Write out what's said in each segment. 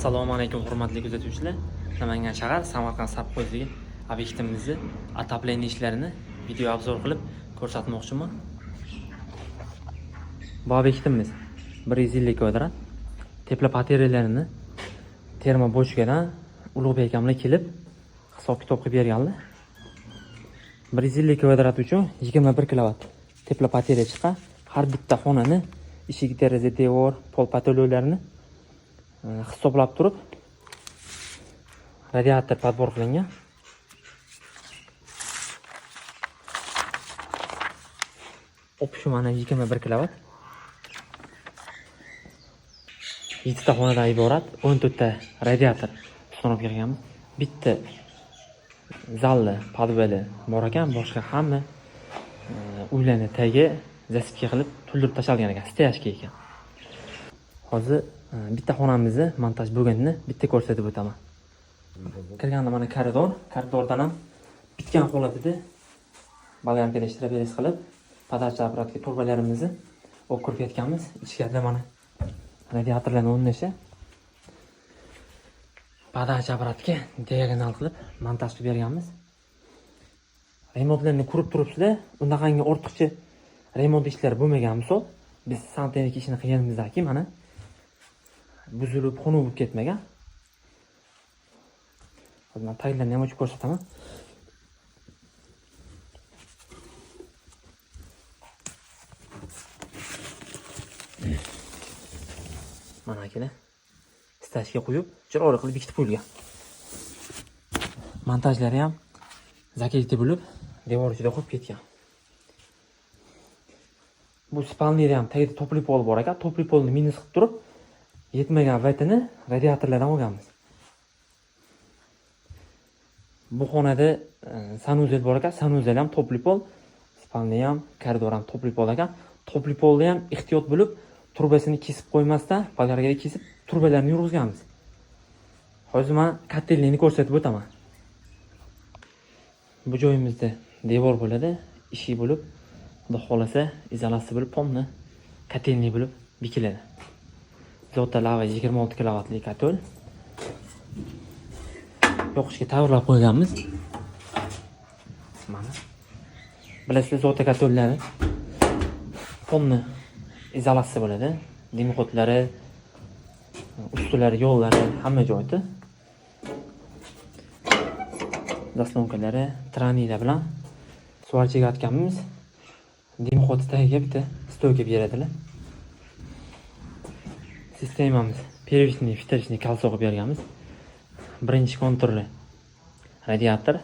Assalomu alaykum hurmatli kuzatuvchilar. Namangan shahar Samarqand Sapqo'zdagi obyektimizni ataplenish ishlarini video obzor qilib ko'rsatmoqchiman. Bu obyektimiz 150 kvadrat. Tepla batareyalarini termo bochkadan Ulug'bek akamlar kelib hisob-kitob qilib berganlar. 150 kvadrat uchun 21 kW tepla batareya chiqqan. Har bitta xonani eshik, deraza, devor, pol patololarini hisoblab turib radiator podbor qilingan. Opsi mana 21 kW. 7 ta xonadan iborat 14 ta radiator ustanib berganmiz. Bitta zalli podvali bor ekan, boshqa hamma uylarni tagi zaspga qilib to'ldirib tashalgan ekan, steyashka ekan. Hozir bitta xonamizni montaj bo'lganini bitta ko'rsatib o'taman. Kirganda mana koridordan ham bitgan holatida balgamkadan shtrabelez qilib podachcha apparatga turbalarimizni olib kirib ketganmiz. Ichkarida mana radiatorlarni o'rnashi podachcha apparatga diagonal qilib montaj qilib berganmiz. Remontlarni ko'rib turibsizlar. Undaqangi ortiqcha remont ishlari bo'lmagan misol. Biz santexnik ishini qilganimizdaki mana buzilib, xunuk bo'lib ketmagan. Hozir men taglarni ham ochib ko'rsataman. Mana akalar stashga qo'yib, chiroyli qilib bekitib qo'yilgan. Montajlari ham zaketli bo'lib, devor ichida qo'yib ketgan. Bu spalnida ham tagida topli pol bor ekan. Topli polni minus qilib turib, yetmagan vaytini radiatorlardan olganmiz. Bu xonada sanuzel bor ekan. Sanuzel ham topli pol, spalni ham, koridor ham topli pol ekan. Topli polda ham ehtiyot bo'lib, turbasini kesib qo'ymasdan, bolgarga kesib, turbalarni yurg'izganmiz. Hozir men kotelnikni ko'rsatib o'taman. Bu joyimizda devor bo'ladi, eshik bo'lib, xudo xolasa izolyatsiya bo'lib, pomni kotelnik bo'lib bekiladi. Zota lava 26 kW kotel. Yoqishga tayyorlab qo'yganmiz. Mana. Bilasizlar, zota kotellari pomni izolyatsiya bo'ladi. Dimiqotlari, ustilari, yo'llari hamma joyda. Zaslonkalari, traniylar bilan suvarchiga atganmiz. Dimiqoti tagiga bitta stoyka beradilar. Sistemamiz первичный, вторичный kolso qilib berganmiz. Birinchi konturli radiator,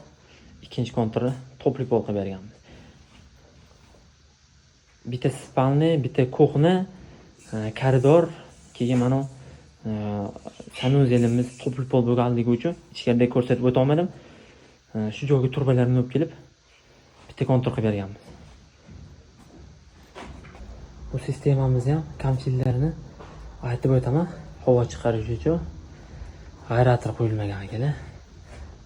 ikkinchi konturli topli pol qilib berganmiz. Bitta spalni, bitta kuxna, koridor, keyin mana sanuzelimiz topli pol bo'lganligi uchun ichkarida ko'rsatib o'ta olmadim. Shu joyga turbalarni olib kelib bitta kontur qilib berganmiz. Bu sistemamiz ham kamchiliklarini aytib o'taman. Havo chiqarish uchun aerator qo'yilmagan ekan.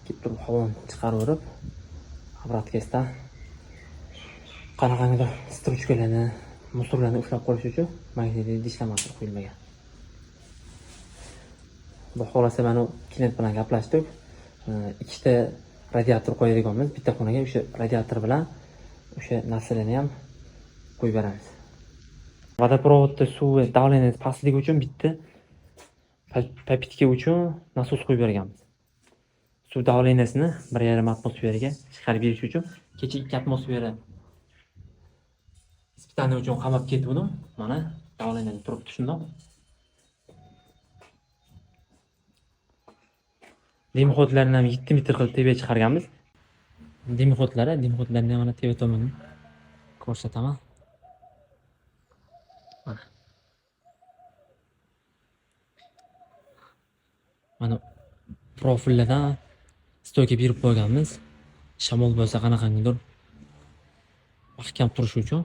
Kelib turib havoni chiqarib, apparatgasdan qanaqangidir struchkalarni, musorlarni ushlab qolish uchun magnitli dishlamator qo'yilmagan. Bu xolasa mana klient bilan gaplashdik. Ikkita radiator qo'yadiganmiz. Bitta xonaga o'sha radiator bilan o'sha narsalarni ham qo'yib beramiz. Vodoprovodda suvi davleniyasi pastligi uchun bitta papitka uchun nasos qo'yib berganmiz. Suv davleniyasini 1,5 atmosferaga chiqarib berish uchun kecha 2 atmosfera ispitani uchun qamab ketdim. Mana davleniyasi turibdi shundoq. Dimiqotlarni ham 7 metr qilib tevaga chiqarganmiz. Dimiqotlarni mana teva tomonini ko'rsataman. Mana profillardan stoyka berib qo'yganmiz. Shamol bo'lsa qanaqangidir mahkam turishi uchun.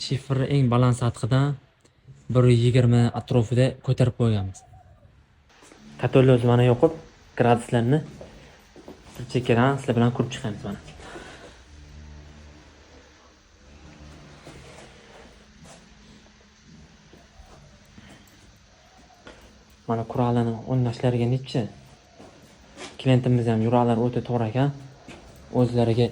Shifrni eng baland sathidan 120 atrofida ko'tarib qo'yganmiz. Katolyoz mana yoqib, graduslarni bir chekkadan sizlar bilan ko'rib chiqamiz mana. Mana qurolini o'rnashlariga nechi. Klientimiz ham yuralari o'ta to'g'ri ekan. O'zlariga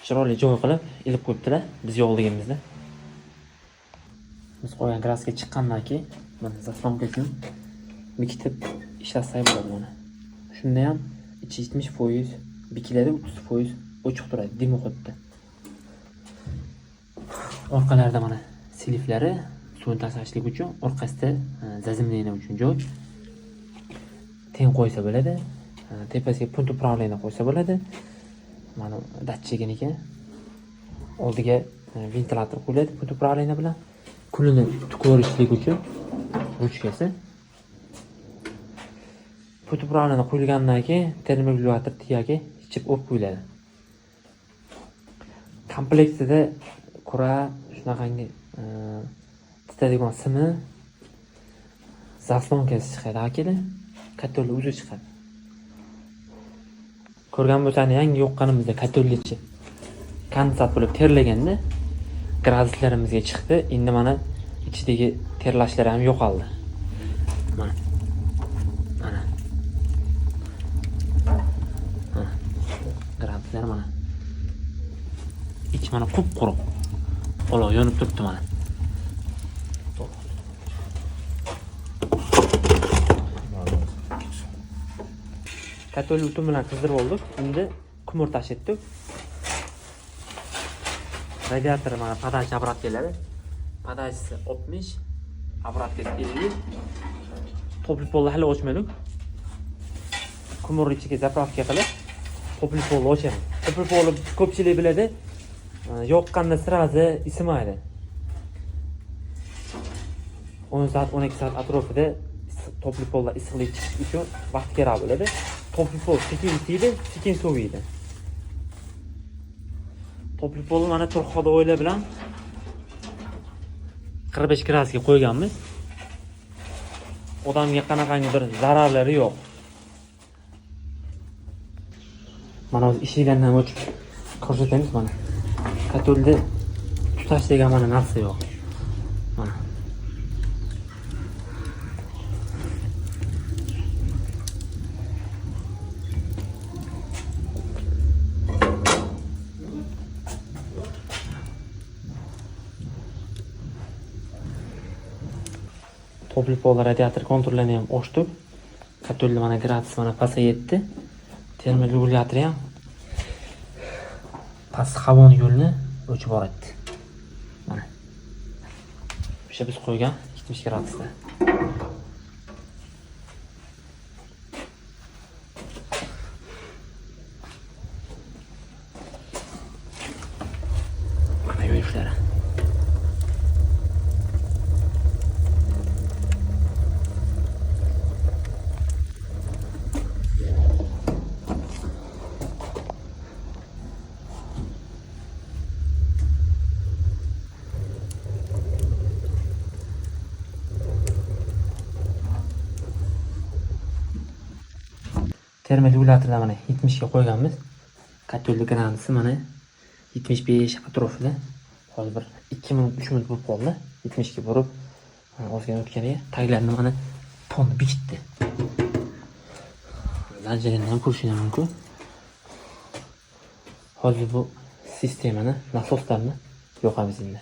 chiroyli joy qilib ilib qo'yibdilar biz yo'qligimizda. Biz qo'ygan kraska chiqqandan keyin mana zaslonkasin bekitib ishlatsak bo'ladi mana. Shunda ham ichi 70% bekiladi, 30% ochiq turadi, dim o'qitdi. Orqalarida mana siliflari suvni tashlashlik uchun, orqasida zazimlenish uchun joy. Teng qo'ysa bo'ladi. Tepasiga punkt upravleniya qo'ysa bo'ladi. Mana datchiginiki. Oldiga ventilator qo'yiladi punkt upravleniya bilan. Kulini ko'rishlik uchun ruchkasi. Punkt upravleniya qo'yilgandan keyin termoregulyator tiyagi ichib o'p qo'yiladi. Komplektida qura shunaqangi titadigan simi zaslonkasi chiqadi akili, katoli o'zi chiqadi. Ko'rgan bo'lsangiz, yangi yoqqanimizda katolichi kondensat bo'lib terlaganda graduslarımizga chiqdi. Endi mana ichidagi terlashlar ham yo'qoldi. Mana. Mana. Graduslar mana. Ich mana qup-quruq. Olov yonib turibdi mana. Katoli o'tin bilan qizdirib oldik. Endi qumur tashitdik. Radiator mana podaj обрат keladi. Podajsi 60, обраткasi 50. Topli polni hali ochmadik. Qumur ichiga zapravka qilib, topli polni ochamiz. Topli polni ko'pchilik biladi. Yoqqanda sirazi isimaydi. 10 soat, 12 soat atrofida topli polda issiqlik chiqish uchun vaqt kerak bo'ladi. Topli pol sekin isiydi, sekin soviydi. Topli polni mana turxoda o'yla bilan 45 gradusga qo'yganmiz. Odamga qanaqangi bir zararlari yo'q. Mana o'z ishigandan o'chib ko'rsatamiz mana. Katolda tutash degan mana narsa yo'q. Mana. Topli pol radiator kontrolini ham ochdik. Katolda mana gradus mana pasayetdi. Termoregulyator ham past havoni yo'lini o'chib boradi. Mana. O'sha biz qo'ygan 70 gradusda. Mana yo'lishlari. Termoregulyatorda mana 70 ga qo'yganmiz. Katolda gradusi mana 75 atrofida. Hozir bir 2 minut, 3 minut bo'lib qoldi. 70 ga borib, ozgina o'tganiga taglarini mana ponni bekitdi. Zanjirini ham ko'rishingiz mumkin. Hozir bu sistemani, nasoslarni yoqamiz endi.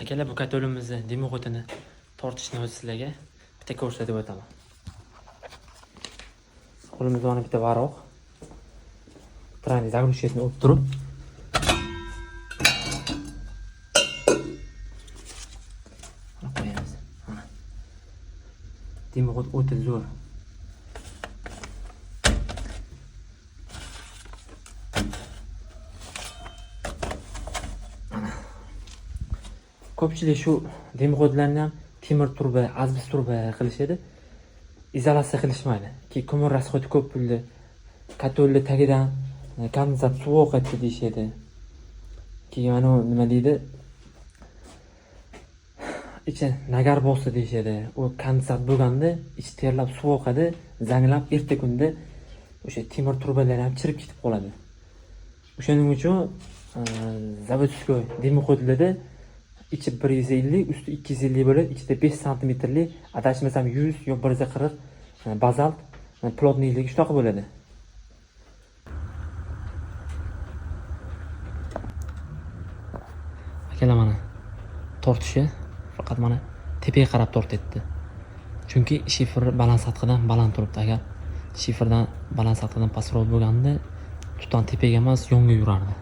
Akalar, bu katolimizni dimoqotini tortishni o'zi sizlarga bitta ko'rsatib o'taman. Qo'limizda mana bitta varoq. Trani zagrushkasini olib turib, qo'yamiz. Mana. Dimoqot o'ta zo'r. Ko'pchilik shu dimoqotlarni ham temir turba, azbest turba qilishadi. İzolasiya qilishmaydi. Keyin ko'mir rasxoti ko'p bo'ldi. Katolni tagidan kondensat suv oqatdi deyshadi. Keyin mana nima deydi? Ichi nagar bosdi deyshadi. U kondensat bo'lganda ichi terlab suv oqadi, zanglab erta kunda o'sha temir turbalar ham chirib ketib qoladi. O'shaning uchun zavodskoy dimoqotlarda ichi 150, usti 250 bo'ladi. Ichida 5 santimetrli, adashmasam 100 yo 140 bazalt plotniyligi shunaqa bo'ladi. Akalar mana tortishi faqat mana tepaga qarab tortyapti. Chunki shifer baland sathidan baland turibdi. Agar shiferdan baland sathidan pastroq bo'lganda tutan tepaga emas, yonga yurardi.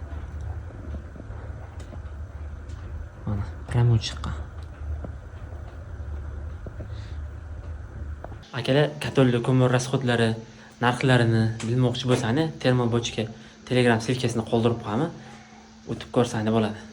Mana pramo chiqqan. Akalar, katolli ko'mir rasxodlari narxlarini bilmoqchi bo'lsangiz, termobochka Telegram silkasini qoldirib qo'yaman. O'tib ko'rsangiz bo'ladi.